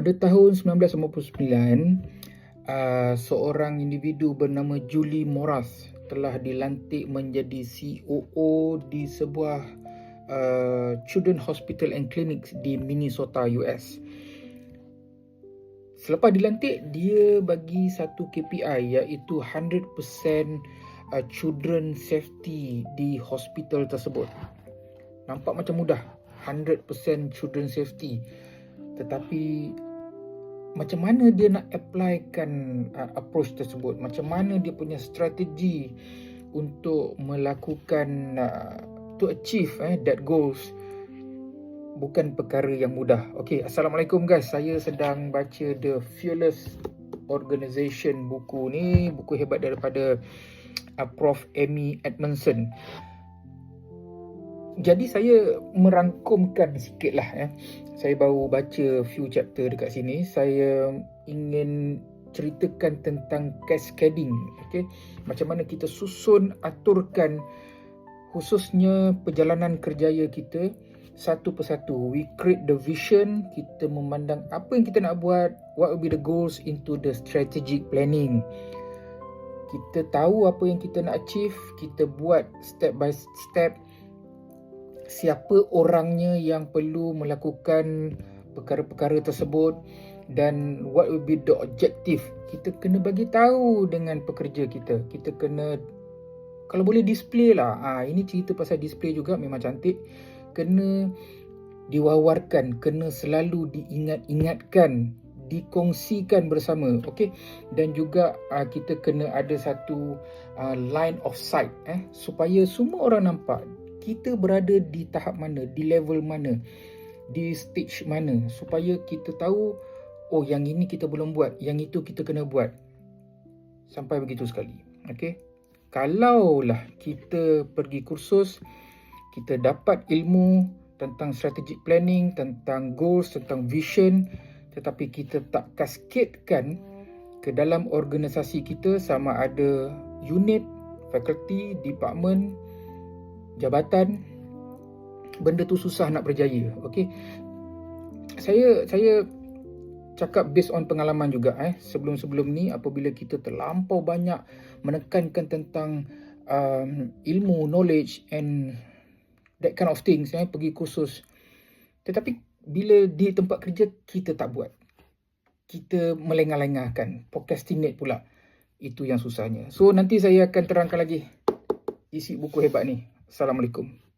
Pada tahun 1999, seorang individu bernama Julie Moraz telah dilantik menjadi COO di sebuah Children's Hospital and Clinics di Minnesota, US. Selepas dilantik, dia bagi satu KPI iaitu 100% children safety di hospital tersebut. Nampak macam mudah, 100% children safety. Tetapi macam mana dia nak applykan approach tersebut, macam mana dia punya strategi untuk melakukan to achieve that goals, bukan perkara yang mudah. Okay, Assalamualaikum guys, saya sedang baca The Fearless Organization. Buku ni buku hebat daripada Prof. Amy Edmondson. Jadi saya merangkumkan sikit lah. Saya baru baca few chapter dekat sini. Saya ingin ceritakan tentang cascading. Okay? Macam mana kita susun, aturkan khususnya perjalanan kerjaya kita satu persatu. We create the vision, kita memandang apa yang kita nak buat, what will be the goals into the strategic planning. Kita tahu apa yang kita nak achieve, kita buat step by step. Siapa orangnya yang perlu melakukan perkara-perkara tersebut dan what will be the objective. Kita kena bagi tahu dengan pekerja kita. Kita kena, kalau boleh display lah. Ini cerita pasal display juga, memang cantik. Kena diwawarkan, kena selalu diingat-ingatkan, dikongsikan bersama. Okay? Dan juga kita kena ada satu line of sight supaya semua orang nampak kita berada di tahap mana, di level mana, di stage mana, supaya kita tahu, oh yang ini kita belum buat, yang itu kita kena buat. Sampai begitu sekali. Okay? Kalaulah kita pergi kursus, kita dapat ilmu tentang strategic planning, tentang goals, tentang vision, tetapi kita tak cascadekan ke dalam organisasi kita, sama ada unit, faculty, department, jabatan, benda tu susah nak berjaya. Okay? Saya cakap based on pengalaman juga. Sebelum-sebelum ni, apabila kita terlampau banyak menekankan tentang ilmu, knowledge and that kind of things, pergi kursus, tetapi bila di tempat kerja kita tak buat, kita melengah-lengahkan, procrastinate pula. Itu yang susahnya. So nanti saya akan terangkan lagi isi buku hebat ni. Assalamualaikum.